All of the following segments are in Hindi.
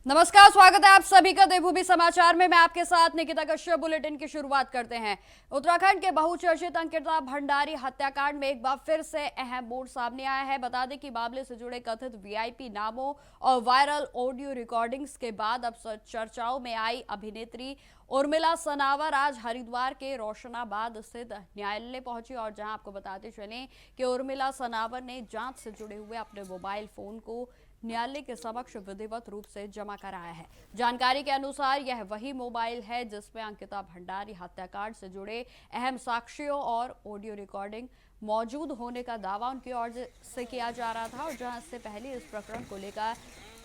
नमस्कार, स्वागत है आप सभी का देवभूमि समाचार में। मैं आपके साथ निकिता कश्यप। बुलेटिन की शुरुआत करते हैं। उत्तराखंड के बहुचर्चित अंकिता भंडारी हत्याकांड में एक बार फिर से अहम मोड़ सामने आया है। बता दें कि मामले से जुड़े कथित वीआईपी नामों और वायरल ऑडियो रिकॉर्डिंग्स के बाद अब चर्चाओं में आई अभिनेत्री उर्मिला सनावर आज हरिद्वार के रोशनाबाद स्थित न्यायालय पहुंची और जहां आपको बताते चलें कि उर्मिला सनावर ने जांच से जुड़े हुए अपने मोबाइल फोन को न्यायालय के समक्ष विधिवत रूप से जमा कराया है। जानकारी के अनुसार यह वही मोबाइल है जिसमें अंकिता भंडारी हत्याकांड से जुड़े अहम साक्ष्यों और ऑडियो रिकॉर्डिंग मौजूद होने का दावा उनकी ओर से किया जा रहा था और जहां इससे पहले इस प्रकरण को लेकर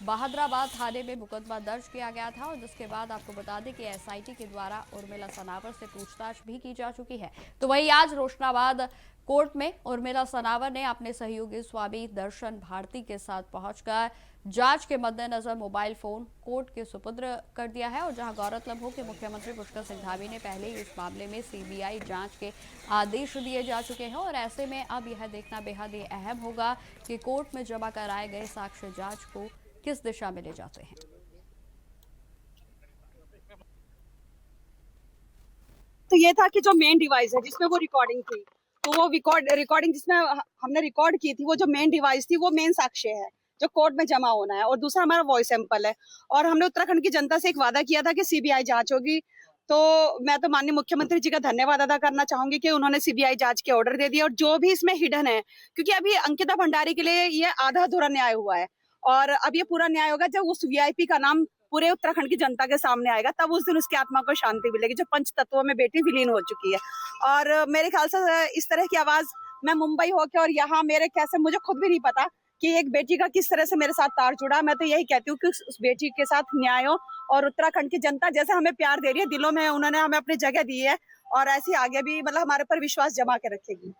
बहादुराबाद थाने में मुकदमा दर्ज किया गया था और जिसके बाद आपको बता दें कि एसआईटी के द्वारा उर्मिला सनावर से पूछताछ भी की जा चुकी है। तो वहीं आज रोशनाबाद कोर्ट में उर्मिला सनावर ने अपने सहयोगी स्वामी दर्शन भारती के साथ पहुंचकर जांच के मद्देनजर मोबाइल फोन कोर्ट के सुपुर्द कर दिया है और जहां गौरतलब हो कि मुख्यमंत्री पुष्कर सिंह धामी ने पहले ही इस मामले में सीबीआई जांच के आदेश दिए जा चुके हैं और ऐसे में अब यह देखना बेहद ही अहम होगा कि कोर्ट में जमा कराए गए साक्ष्य जांच को किस दिशा में ले जाते हैं। तो ये था कि जो मेन डिवाइस है जिसमें वो रिकॉर्डिंग थी, तो वो रिकॉर्डिंग जिसमें हमने रिकॉर्ड की थी, वो जो मेन डिवाइस थी वो मेन साक्ष्य है जो कोर्ट में जमा होना है और दूसरा हमारा वॉइस सैंपल है। और हमने उत्तराखंड की जनता से एक वादा किया था कि सीबीआई जांच होगी। तो मैं तो माननीय मुख्यमंत्री जी का धन्यवाद अदा करना चाहूंगी कि उन्होंने सीबीआई जांच के ऑर्डर दे दिए और जो भी इसमें हिडन है, क्योंकि अभी अंकिता भंडारी के लिए ये आधा अधूरा न्याय हुआ है और अब ये पूरा न्याय होगा जब उस वीआईपी का नाम पूरे उत्तराखंड की जनता के सामने आएगा, तब उस दिन उसकी आत्मा को शांति मिलेगी जो पंच तत्वों में बेटी विलीन हो चुकी है। और मेरे ख्याल से इस तरह की आवाज मैं मुंबई होके और यहाँ मेरे कैसे मुझे खुद भी नहीं पता कि एक बेटी का किस तरह से मेरे साथ तार जुड़ा। मैं तो यही कहती हूँ कि उस बेटी के साथ न्याय हो और उत्तराखंड की जनता जैसे हमें प्यार दे रही है, दिलों में उन्होंने हमें अपनी जगह दी है और ऐसे आगे भी मतलब हमारे पर विश्वास जमा के रखेगी।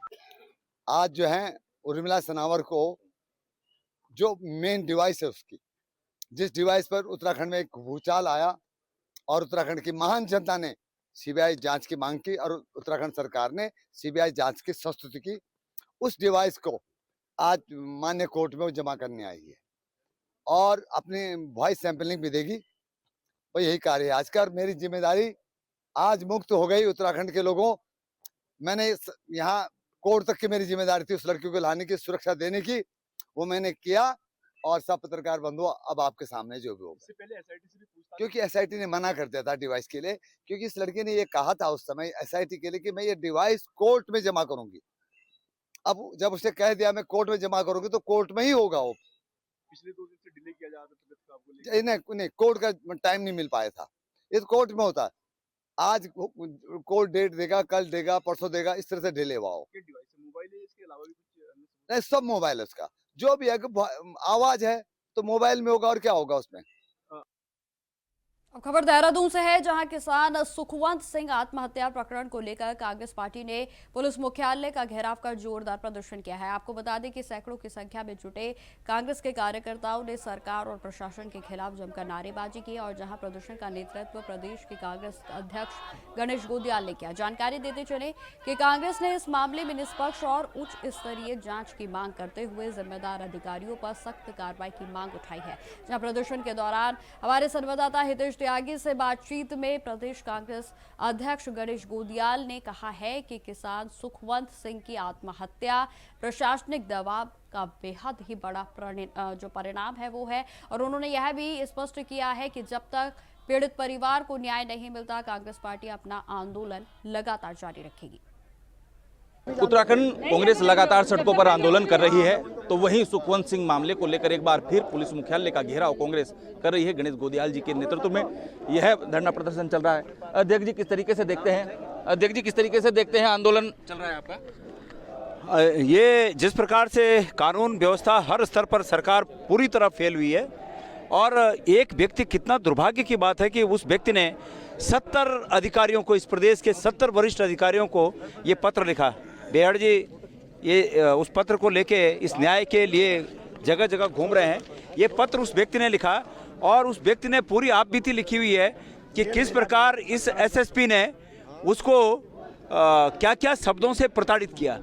आज जो है उर्मिला सनावर को जो मेन डिवाइस है उसकी, जिस डिवाइस पर उत्तराखंड में एक भूचाल आया और उत्तराखंड की महान जनता ने सीबीआई जांच की मांग की और उत्तराखंड सरकार ने सीबीआई जांच की संस्तुति की, उस डिवाइस को आज माननीय कोर्ट में जमा करने आई है और अपनी वॉइस सैंपलिंग भी देगी। और यही कार्य है आज का। मेरी जिम्मेदारी आज मुक्त हो गई उत्तराखंड के लोगों। मैंने यहाँ कोर्ट तक की मेरी जिम्मेदारी थी उस लड़की को लाने की, सुरक्षा देने की, वो मैंने किया और सब पत्रकार बंधु अब आपके सामने जो भी होगा। पहले एसआईटी से भी पूछताछ, क्योंकि एसआईटी ने मना कर दिया था डिवाइस के लिए, क्योंकि इस लड़की ने ये कहा था उस समय एसआईटी के लिए कि मैं ये डिवाइस कोर्ट में जमा करूंगी। अब जब उसने कह दिया मैं कोर्ट में जमा करूंगी तो कोर्ट में ही होगा। वो पिछले 2 दिन से डिले किया जा रहा था, नहीं कोर्ट का टाइम नहीं मिल पाया था, ये तो कोर्ट में होता। आज कोर्ट डेट देगा, कल देगा, परसों देगा, इस तरह से डिले हुआ हो। मोबाइल है, इसके अलावा भी कुछ नहीं, सब मोबाइल है उसका। जो भी है आवाज है तो मोबाइल में होगा और क्या होगा उसमें। अब खबर देहरादून से है जहां किसान सुखवंत सिंह आत्महत्या प्रकरण को लेकर कांग्रेस पार्टी ने पुलिस मुख्यालय का घेराव कर जोरदार प्रदर्शन किया है। आपको बता दें कि सैकड़ों की संख्या में जुटे कांग्रेस के कार्यकर्ताओं ने सरकार और प्रशासन के खिलाफ जमकर नारेबाजी की और जहां प्रदर्शन का नेतृत्व प्रदेश के कांग्रेस अध्यक्ष गणेश गोदियाल ने किया। जानकारी देते चले कि कांग्रेस ने इस मामले में निष्पक्ष और उच्च स्तरीय जांच की मांग करते हुए जिम्मेदार अधिकारियों पर सख्त कार्रवाई की मांग उठाई है। जहां प्रदर्शन के दौरान हमारे संवाददाता हितेश त्यागी से बातचीत में प्रदेश कांग्रेस अध्यक्ष गणेश गोदियाल ने कहा है कि किसान सुखवंत सिंह की आत्महत्या प्रशासनिक दबाव का बेहद ही बड़ा जो परिणाम है वो है और उन्होंने यह भी स्पष्ट किया है कि जब तक पीड़ित परिवार को न्याय नहीं मिलता कांग्रेस पार्टी अपना आंदोलन लगातार जारी रखेगी। उत्तराखंड कांग्रेस लगातार सड़कों पर आंदोलन कर रही है, तो वहीं सुखवंत सिंह मामले को लेकर एक बार फिर पुलिस मुख्यालय का घेराव कांग्रेस कर रही है। गणेश गोदियाल जी के नेतृत्व में यह धरना प्रदर्शन चल रहा है। अध्यक्ष जी किस तरीके से देखते हैं आंदोलन चल रहा है आपका? ये जिस प्रकार से कानून व्यवस्था हर स्तर पर सरकार पूरी तरह फेल हुई है और एक व्यक्ति, कितना दुर्भाग्य की बात है कि उस व्यक्ति ने 70 अधिकारियों को, इस प्रदेश के 70 वरिष्ठ अधिकारियों को ये पत्र लिखा। बेहड़ जी ये उस पत्र को लेके इस न्याय के लिए जगह जगह घूम रहे हैं। ये पत्र उस व्यक्ति ने लिखा और उस व्यक्ति ने पूरी आपबीती लिखी हुई है कि किस प्रकार इस एसएसपी ने उसको क्या क्या शब्दों से प्रताड़ित किया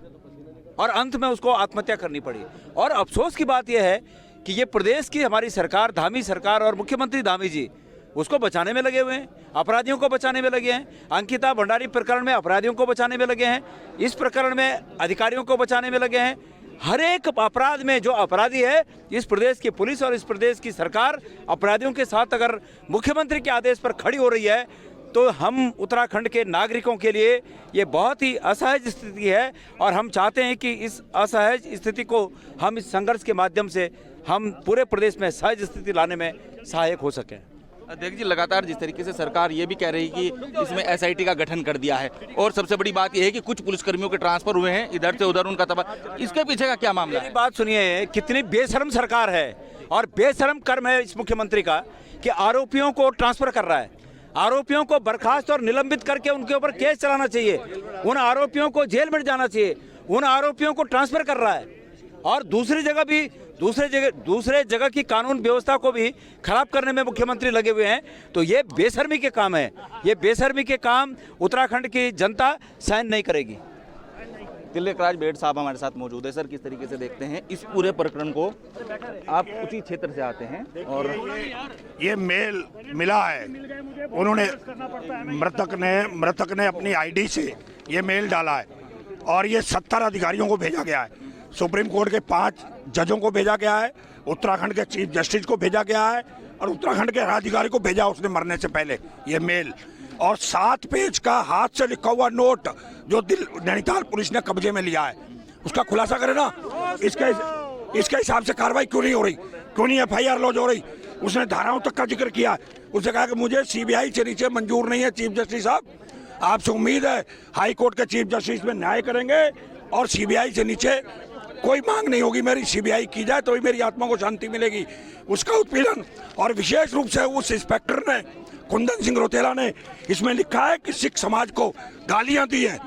और अंत में उसको आत्महत्या करनी पड़ी। और अफसोस की बात यह है कि ये प्रदेश की हमारी सरकार, धामी सरकार और मुख्यमंत्री धामी जी उसको बचाने में लगे हुए हैं, अपराधियों को बचाने में लगे हैं। अंकिता भंडारी प्रकरण में अपराधियों को बचाने में लगे हैं, इस प्रकरण में अधिकारियों को बचाने में लगे हैं। हर एक अपराध में जो अपराधी है, इस प्रदेश की पुलिस और इस प्रदेश की सरकार अपराधियों के साथ अगर मुख्यमंत्री के आदेश पर खड़ी हो रही है तो हम उत्तराखंड के नागरिकों के लिए ये बहुत ही असहज स्थिति है। और हम चाहते हैं कि इस असहज स्थिति को हम इस संघर्ष के माध्यम से हम पूरे प्रदेश में सहज स्थिति लाने में सहायक हो सकें। अध्यक्ष जी, लगातार जिस तरीके से सरकार ये भी कह रही कि इसमें एसआईटी का गठन कर दिया है और सबसे बड़ी बात यह है कि कुछ पुलिसकर्मियों के ट्रांसफर हुए हैं, इधर से उधर उनका तबादला, इसके पीछे का क्या मामला है? मेरी बात सुनिए, कितनी बेशर्म सरकार है और बेशर्म कर्म है इस मुख्यमंत्री का कि आरोपियों को ट्रांसफर कर रहा है। आरोपियों को बर्खास्त और निलंबित करके उनके ऊपर केस चलाना चाहिए, उन आरोपियों को जेल में जाना चाहिए, उन आरोपियों को ट्रांसफर कर रहा है और दूसरे जगह की कानून व्यवस्था को भी खराब करने में मुख्यमंत्री लगे हुए हैं। तो ये बेशर्मी के काम है, ये बेशर्मी के काम उत्तराखंड की जनता सहन नहीं करेगी। तिलक राज बेड़ साहब हमारे साथ मौजूद है। सर, किस तरीके से देखते हैं इस पूरे प्रकरण को? आप उसी क्षेत्र से आते हैं और ये मेल मिला है, उन्होंने मृतक ने अपनी आईडी से ये मेल डाला है और ये 70 अधिकारियों को भेजा गया है। सुप्रीम कोर्ट के 5 जजों को भेजा गया है, उत्तराखंड के चीफ जस्टिस को भेजा गया है और उत्तराखंड के अधिकारी को भेजा उसने मरने से पहले ये मेल। और 7 पेज का हाथ से लिखा हुआ नोट जो नैनीताल पुलिस ने कब्जे में लिया है, उसका खुलासा करे ना। इसके हिसाब से कार्रवाई क्यों नहीं हो रही, क्यों नहीं FIR लॉन्च हो रही? उसने धाराओं तक का जिक्र किया, उसने कहा कि मुझे CBI से नीचे मंजूर नहीं है। चीफ जस्टिस साहब, आपसे उम्मीद है हाई कोर्ट के चीफ जस्टिस में न्याय करेंगे और CBI से नीचे कोई मांग नहीं होगी मेरी। CBI की जाए तो ही मेरी आत्मा को शांति मिलेगी। उसका उत्पीड़न और विशेष रूप से उस इंस्पेक्टर ने, कुंदन सिंह रोतेला ने, इसमें लिखा है कि सिख समाज को गालियां दी है,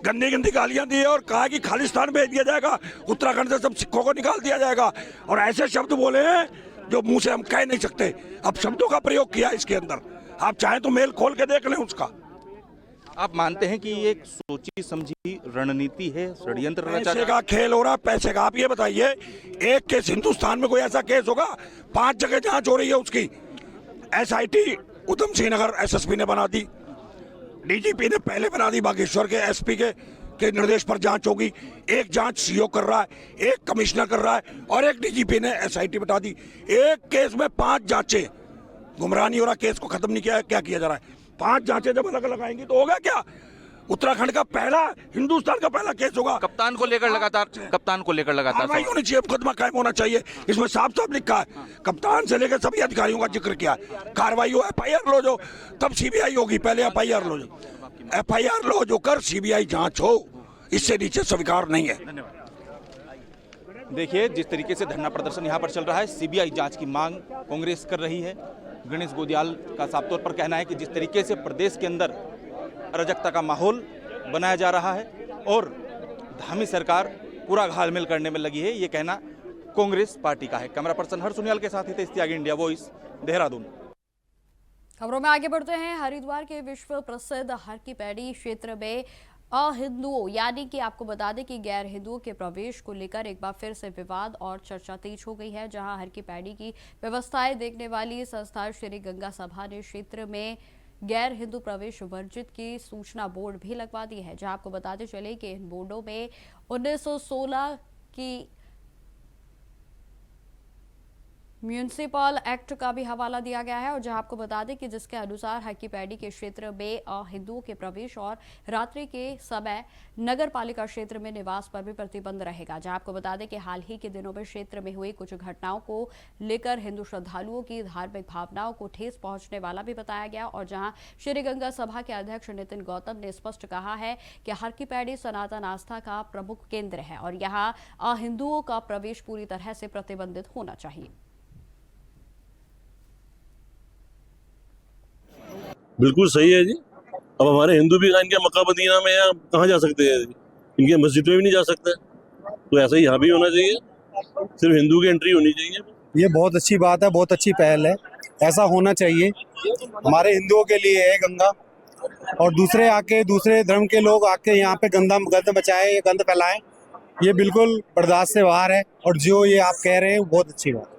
गंदी गंदी गालियां दी है और कहा कि खालिस्तान भेज दिया जाएगा, उत्तराखंड से सब सिखों को निकाल दिया जाएगा। और ऐसे शब्द बोले हैं जो मुंह से हम कह नहीं सकते। अब शब्दों का प्रयोग किया इसके अंदर, आप चाहें तो मेल खोल के देख लें उसका। आप मानते हैं कि ये एक सोची समझी रणनीति है, षड्यंत्र रचा पैसे का खेल हो रहा, पैसे का? आप ये बताइए, एक केस हिंदुस्तान में कोई ऐसा केस होगा? 5 जगह जांच हो रही है उसकी। SIT उधम सिंह नगर SSP ने बना दी, DGP ने पहले बना दी, बागेश्वर के SP के निर्देश पर जांच होगी। एक जांच CO कर रहा है, एक कमिश्नर कर रहा है और एक DGP ने SIT बता दी। एक केस में 5 जांचें, गुमराह नहीं हो रहा, केस को खत्म नहीं किया है, क्या किया जा रहा है? 5 जांचें जब अलग अलग आएंगी तो होगा क्या? उत्तराखंड का पहला, हिंदुस्तान का पहला केस होगा। कप्तान को लेकर लगातार कार्रवाई होनी चाहिए, मुकदमा कायम होना चाहिए। इसमें साफ साफ लिखा है, कप्तान से लेकर सभी अधिकारियों का जिक्र किया है। कार्रवाई हो, FIR लो जो, तब CBI होगी। पहले FIR लो जो, FIR लो जो कर CBI जांच हो, इससे नीचे स्वीकार नहीं है। देखिए, जिस तरीके से धरना प्रदर्शन यहाँ पर चल रहा है, CBI जांच की मांग कांग्रेस कर रही है। गणेश गोदियाल का साफ तौर पर कहना है कि जिस तरीके से प्रदेश के अंदर अराजकता का माहौल बनाया जा रहा है और धामी सरकार पूरा घालमेल करने में लगी है, ये कहना कांग्रेस पार्टी का है। कैमरा पर्सन हर सुनियाल के साथ हितेश त्यागी, इंडिया वॉइस, देहरादून। खबरों में आगे बढ़ते हैं। हरिद्वार के विश्व प्रसिद्ध हर की पैड़ी क्षेत्र में अहिंदुओं, यानी कि आपको बता दें कि गैर हिंदुओं के प्रवेश को लेकर एक बार फिर से विवाद और चर्चा तेज हो गई है। जहां हर की पैड़ी की व्यवस्थाएं देखने वाली संस्था श्री गंगा सभा ने क्षेत्र में गैर हिंदू प्रवेश वर्जित की सूचना बोर्ड भी लगवा दी है। जहां आपको बताते चले कि इन बोर्डों में 1916 की म्यूनिसिपल एक्ट का भी हवाला दिया गया है और जहां आपको बता दें कि जिसके अनुसार हरकी पैड़ी के क्षेत्र में हिंदुओं के प्रवेश और रात्रि के समय नगर पालिका क्षेत्र में निवास पर भी प्रतिबंध रहेगा। जहां आपको बता दें कि हाल ही के दिनों में क्षेत्र में हुई कुछ घटनाओं को लेकर हिंदू श्रद्धालुओं की धार्मिक भावनाओं को ठेस पहुंचने वाला भी बताया गया। और जहां श्री गंगा सभा के अध्यक्ष नितिन गौतम ने स्पष्ट कहा है कि हरकी पैड़ी सनातन आस्था का प्रमुख केंद्र है और यहाँ हिंदुओं का प्रवेश पूरी तरह से प्रतिबंधित होना चाहिए। बिल्कुल सही है जी। अब हमारे हिंदू भी इनके मक्का मदीना में या कहाँ जा सकते हैं? इनके मस्जिद में भी नहीं जा सकते, तो ऐसा ही यहाँ भी होना चाहिए। सिर्फ हिंदू की एंट्री होनी चाहिए। ये बहुत अच्छी बात है, बहुत अच्छी पहल है। ऐसा होना चाहिए। हमारे हिंदुओं के लिए है गंगा, और दूसरे आके दूसरे धर्म के लोग आके यहाँ पे गंद मचाए, गंद फैलाएं, ये बिल्कुल बर्दाश्त से बाहर है। और जो ये आप कह रहे हैं वो बहुत अच्छी बात है।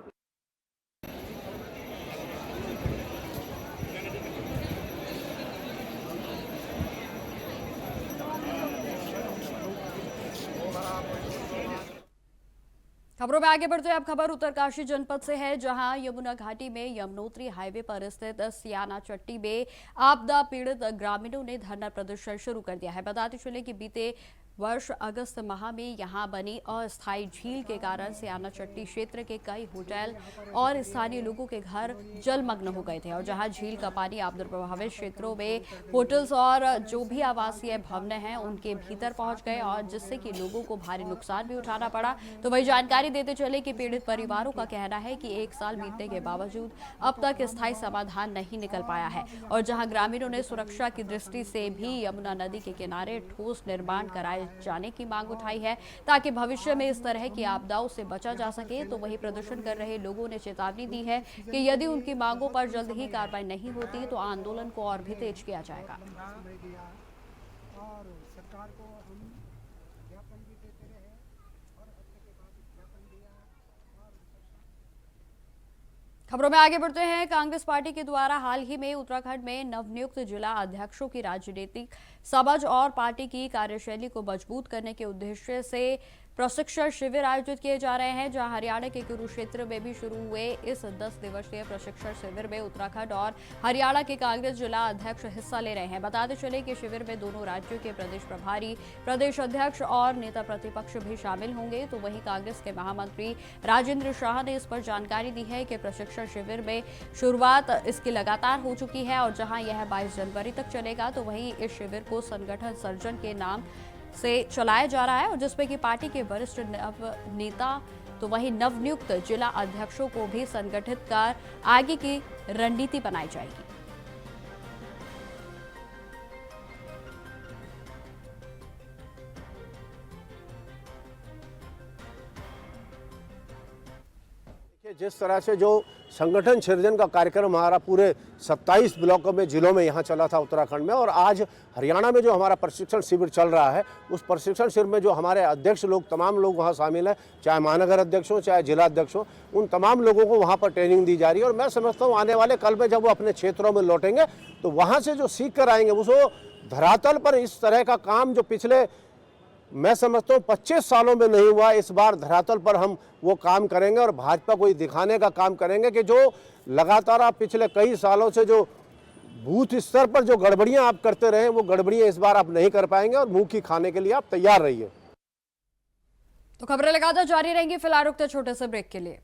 खबरों में आगे बढ़ते हैं। अब खबर उत्तरकाशी जनपद से है, जहां यमुना घाटी में यमुनोत्री हाईवे पर स्थित सियाना चट्टी में आपदा पीड़ित ग्रामीणों ने धरना प्रदर्शन शुरू कर दिया है। बताते चले कि बीते वर्ष अगस्त माह में यहां बनी अस्थायी झील के कारण सियाना चट्टी क्षेत्र के कई होटल और स्थानीय लोगों के घर जलमग्न हो गए थे, और जहां झील का पानी आपदा प्रभावित क्षेत्रों में होटल्स और जो भी आवासीय भवन हैं उनके भीतर पहुंच गए, और जिससे कि लोगों को भारी नुकसान भी उठाना पड़ा। तो वही जानकारी देते चले कि पीड़ित परिवारों का कहना है कि 1 साल बीतने के बावजूद अब तक स्थायी समाधान नहीं निकल पाया है, और जहां ग्रामीणों ने सुरक्षा की दृष्टि से भी यमुना नदी के किनारे ठोस निर्माण कराए जाने की मांग उठाई है, ताकि भविष्य में इस तरह की आपदाओं से बचा जा सके। तो वही प्रदर्शन कर रहे लोगों ने चेतावनी दी है कि यदि उनकी मांगों पर जल्द ही कार्रवाई नहीं होती तो आंदोलन को और भी तेज किया जाएगा। खबरों में आगे बढ़ते हैं। कांग्रेस पार्टी के द्वारा हाल ही में उत्तराखंड में नवनियुक्त जिला अध्यक्षों की राजनीतिक समझ और पार्टी की कार्यशैली को मजबूत करने के उद्देश्य से प्रशिक्षण शिविर आयोजित किए जा रहे हैं, जहां हरियाणा के कुरुक्षेत्र में भी शुरू हुए इस 10 दिवसीय प्रशिक्षण शिविर में उत्तराखंड और हरियाणा के कांग्रेस जिला अध्यक्ष हिस्सा ले रहे हैं। बताते चले कि शिविर में दोनों राज्यों के प्रदेश प्रभारी, प्रदेश अध्यक्ष और नेता प्रतिपक्ष भी शामिल होंगे। तो वहीं कांग्रेस के महामंत्री राजेंद्र शाह ने इस पर जानकारी दी है कि प्रशिक्षण शिविर में शुरुआत इसकी लगातार हो चुकी है, और जहां यह 22 जनवरी तक चलेगा। तो वहीं इस शिविर को संगठन सर्जन के नाम से चलाया जा रहा है, और जिसमें कि पार्टी के वरिष्ठ नेता तो वहीं नवनियुक्त जिला अध्यक्षों को भी संगठित कर आगे की रणनीति बनाई जाएगी। जिस तरह से जो संगठन सृजन का कार्यक्रम हमारा पूरे 27 ब्लॉकों में जिलों में यहाँ चला था उत्तराखंड में, और आज हरियाणा में जो हमारा प्रशिक्षण शिविर चल रहा है, उस प्रशिक्षण शिविर में जो हमारे अध्यक्ष लोग तमाम लोग वहाँ शामिल हैं, चाहे महानगर अध्यक्ष हो चाहे जिला अध्यक्ष हो, उन तमाम लोगों को वहाँ पर ट्रेनिंग दी जा रही है। और मैं समझता हूँ आने वाले कल में जब वो अपने क्षेत्रों में लौटेंगे तो वहाँ से जो सीख कर आएंगे उसको धरातल पर इस तरह का काम जो पिछले मैं समझता हूँ 25 सालों में नहीं हुआ, इस बार धरातल पर हम वो काम करेंगे और भाजपा को दिखाने का काम करेंगे कि जो लगातार आप पिछले कई सालों से जो बूथ स्तर पर जो गड़बड़ियां आप करते रहे, वो गड़बड़ियां इस बार आप नहीं कर पाएंगे, और मुंह की खाने के लिए आप तैयार रहिए। तो खबरें लगातार जारी रहेंगी। फिलहाल रुकते छोटे से ब्रेक के लिए।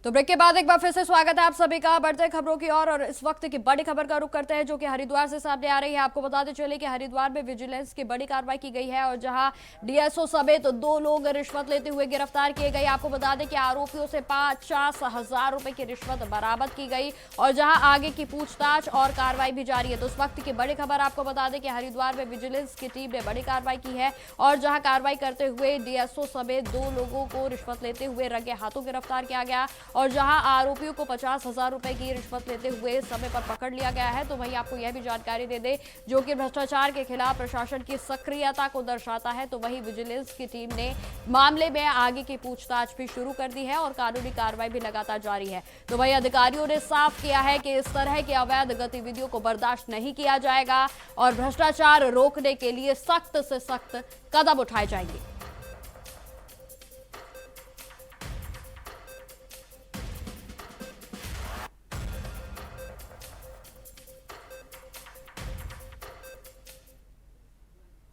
तो ब्रेक के बाद एक बार फिर से स्वागत है आप सभी का। बढ़ते खबरों की ओर और इस वक्त की बड़ी खबर का रुख करते हैं, जो कि हरिद्वार से सामने आ रही है। आपको बताते चले कि हरिद्वार में विजिलेंस की बड़ी कार्रवाई की गई है, और जहां डीएसओ समेत 2 लोग रिश्वत लेते हुए गिरफ्तार किए गए। आपको बता दें कि आरोपियों से 50,000 रुपए की रिश्वत बरामद की गई, और जहां आगे की पूछताछ और कार्रवाई भी जारी है। तो उस वक्त की बड़ी खबर आपको बता दें कि हरिद्वार में विजिलेंस की टीम ने बड़ी कार्रवाई की है, और जहां कार्रवाई करते हुए डीएसओ समेत 2 लोगों को रिश्वत लेते हुए रंगे हाथों गिरफ्तार किया गया, और जहां आरोपियों को 50,000 रुपए की रिश्वत लेते हुए समय पर पकड़ लिया गया है। तो वहीं आपको यह भी जानकारी दे दे, जो कि भ्रष्टाचार के खिलाफ प्रशासन की सक्रियता को दर्शाता है। तो वहीं विजिलेंस की टीम ने मामले में आगे की पूछताछ भी शुरू कर दी है, और कानूनी कार्रवाई भी लगातार जारी है। तो वहीं अधिकारियों ने साफ किया है कि इस तरह की अवैध गतिविधियों को बर्दाश्त नहीं किया जाएगा, और भ्रष्टाचार रोकने के लिए सख्त से सख्त कदम उठाए जाएंगे।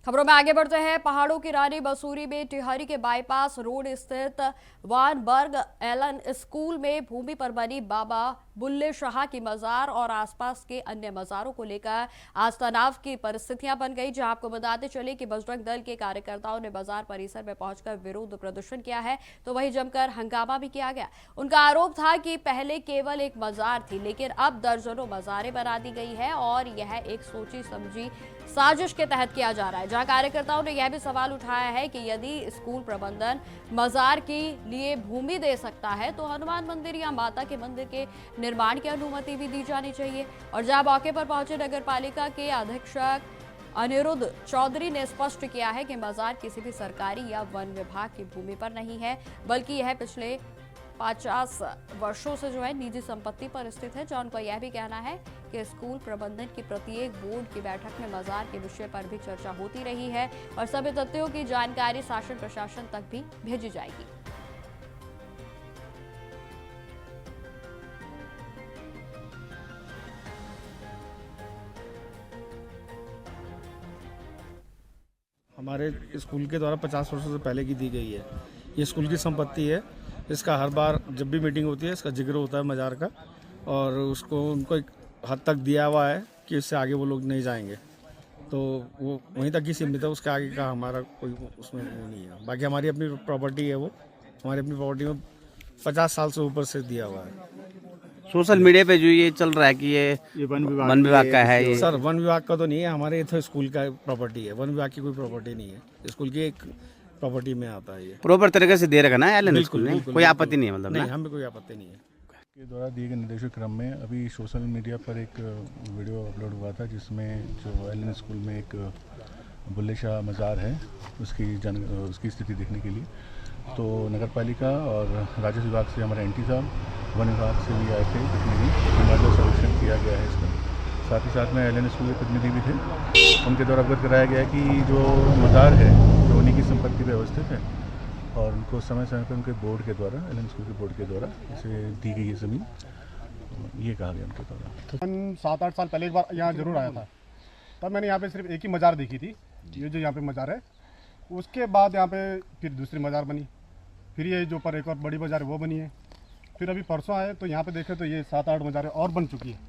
खबरों में आगे बढ़ते हैं। पहाड़ों की रानी मसूरी में टिहरी के बाईपास रोड स्थित वानबर्ग एलन स्कूल में भूमि पर बनी बाबा बुल्ले शाह की मजार और आसपास के अन्य मजारों को लेकर आज तनाव की परिस्थितियां बन गई, जहां आपको बताते चले कि बजरंग दल के कार्यकर्ताओं ने बाजार परिसर में पहुंचकर विरोध प्रदर्शन किया है। तो वहीं जमकर हंगामा भी किया गया। उनका आरोप था कि पहले केवल एक मजार थी, लेकिन अब दर्जनों मजारें बना दी गई है, और यह एक सोची समझी साजिश के तहत किया जा रहा है। जहां कार्यकर्ताओं ने यह भी सवाल उठाया है कि यदि स्कूल प्रबंधन मजार के लिए भूमि दे सकता है तो हनुमान मंदिर या माता के मंदिर के निर्माण की अनुमति भी दी जानी चाहिए। और जहां मौके पर पहुंचे नगर पालिका के अधीक्षक अनिरुद्ध चौधरी ने स्पष्ट किया है कि मजार किसी भी सरकारी या वन विभाग की भूमि पर नहीं है, बल्कि यह पिछले 50 वर्षों से जो है निजी संपत्ति पर स्थित है। जॉन का यह भी कहना है कि स्कूल प्रबंधन की प्रत्येक बोर्ड की बैठक में मजार के विषय पर भी चर्चा होती रही है और सभी तथ्यों की जानकारी शासन प्रशासन तक भी भेजी जाएगी। हमारे स्कूल के द्वारा 50 वर्षों से पहले की दी गई है। ये स्कूल की संपत्ति है। इसका हर बार जब भी मीटिंग होती है इसका जिक्र होता है मजार का, और उसको उनको एक हद तक दिया हुआ है कि इससे आगे वो लोग नहीं जाएंगे, तो वो वहीं तक ही सीमित है। उसके आगे का हमारा कोई उसमें नहीं है। बाकी हमारी अपनी प्रॉपर्टी है, वो हमारी अपनी प्रॉपर्टी में 50 साल से ऊपर से दिया हुआ है। सोशल मीडिया पे जो ये चल रहा है कि ये वन विभाग का है, ये सर वन विभाग का तो नहीं है, हमारे तो स्कूल का प्रॉपर्टी है। वन विभाग की कोई प्रॉपर्टी नहीं है, स्कूल की एक प्रॉपर्टी में आता है। ये प्रॉपर तरीके से दे रखा ना एलन स्कूल ने, बिल्कुल, कोई आपत्ति नहीं है मतलब नहीं, हमें कोई आपत्ति नहीं है। के द्वारा दिए गए निर्देशों क्रम में अभी सोशल मीडिया पर एक वीडियो अपलोड हुआ था जिसमें जो एलन स्कूल में एक बुल्ले शाह मज़ार है उसकी स्थिति देखने के लिए तो नगर पालिका और राजस्व विभाग से हमारे एनटी साहब, वन विभाग से भी आए थे, जिसमें भी हमारा सर्वेक्षण किया गया है इसका। साथ ही साथ में एलन स्कूल के प्रतिनिधि भी थे, उनके द्वारा अवगत कराया गया है कि जो मज़ार है जो उन्हीं की संपत्ति पर अवस्थित है और उनको समय समय पर उनके बोर्ड के द्वारा, एलन स्कूल के बोर्ड के द्वारा इसे दी गई है ज़मीन, ये कहा गया उनके द्वारा। 7-8 साल पहले एक बार यहाँ जरूर आया था, तब मैंने यहाँ पे सिर्फ एक ही मज़ार देखी थी, ये जो यहाँ पे मज़ार है। उसके बाद यहाँ पे फिर दूसरी मज़ार बनी, फिर ये जो पर एक और बड़ी मज़ार है वो बनी है। फिर अभी परसों आए तो यहाँ पे देखे तो ये 7-8 मज़ारें और बन चुकी है।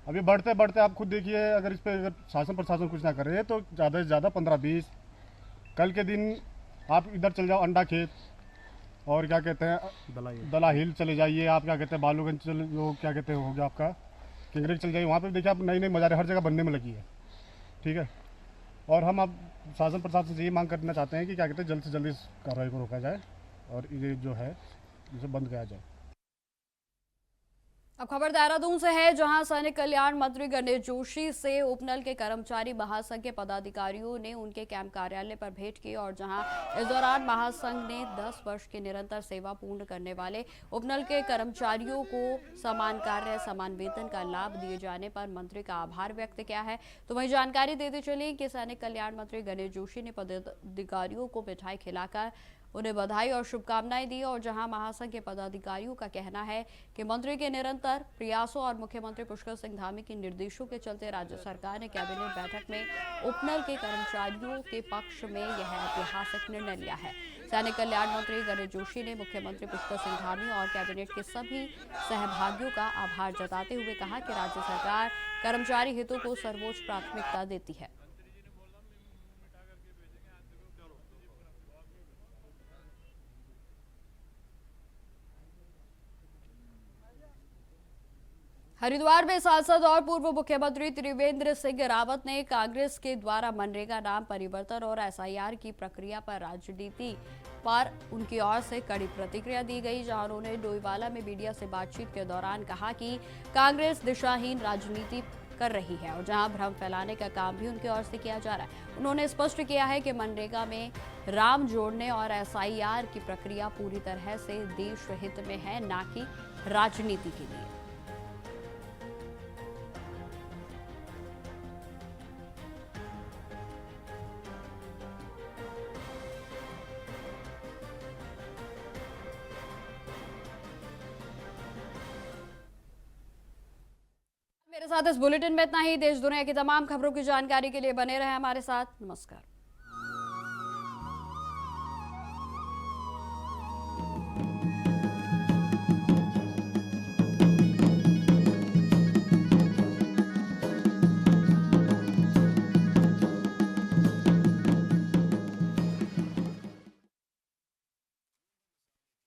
अभी बढ़ते बढ़ते आप खुद देखिए, अगर इस पर शासन प्रशासन कुछ ना करे तो ज़्यादा से ज़्यादा 15-20, कल के दिन आप इधर चल जाओ अंडा खेत और क्या कहते हैं दला हिल चले जाइए, आप क्या कहते हैं बालूगंज जो क्या कहते हैं हो गया आपका किंगरेज चल जाइए, वहाँ पे देखिए आप नई नई मज़ारें हर जगह बनने में लगी है। ठीक है, और हम अब शासन प्रशासन से ये मांग करना चाहते हैं कि क्या कहते हैं जल्द से जल्द इस कार्रवाई को रोका जाए और ये जो है इसे बंद किया जाए। अब खबर देहरादून से है, जहां सैनिक कल्याण मंत्री गणेश जोशी से उपनल के कर्मचारी महासंघ के पदाधिकारियों ने उनके कैंप कार्यालय पर भेंट की और जहां इस दौरान महासंघ ने 10 वर्ष की निरंतर सेवा पूर्ण करने वाले उपनल के कर्मचारियों को समान कार्य समान वेतन का लाभ दिए जाने पर मंत्री का आभार व्यक्त किया है। तो वहीं जानकारी देते चले कि सैनिक कल्याण मंत्री गणेश जोशी ने पदाधिकारियों को मिठाई खिलाकर उन्हें बधाई और शुभकामनाएं दी और जहां महासंघ के पदाधिकारियों का कहना है कि मंत्री के निरंतर प्रयासों और मुख्यमंत्री पुष्कर सिंह धामी के निर्देशों के चलते राज्य सरकार ने कैबिनेट बैठक में उपनल के कर्मचारियों के पक्ष में यह ऐतिहासिक निर्णय लिया है। सैनिक कल्याण मंत्री गणेश जोशी ने मुख्यमंत्री पुष्कर सिंह धामी और कैबिनेट के सभी सहभागियों का आभार जताते हुए कहा कि राज्य सरकार कर्मचारी हितों को सर्वोच्च प्राथमिकता देती है। हरिद्वार में सांसद और पूर्व मुख्यमंत्री त्रिवेंद्र सिंह रावत ने कांग्रेस के द्वारा मनरेगा नाम परिवर्तन और एसआईआर की प्रक्रिया पर राजनीति पर उनकी ओर से कड़ी प्रतिक्रिया दी गई, जहां उन्होंने डोईवाला में मीडिया से बातचीत के दौरान कहा कि कांग्रेस दिशाहीन राजनीति कर रही है और जहां भ्रम फैलाने का काम भी उनकी ओर से किया जा रहा है। उन्होंने स्पष्ट किया है कि मनरेगा में राम जोड़ने और एसआईआर की प्रक्रिया पूरी तरह से देश हित में है, न कि राजनीति के लिए। मेरे साथ इस बुलेटिन में इतना ही। देश दुनिया की तमाम खबरों की जानकारी के लिए बने रहे हमारे साथ। नमस्कार।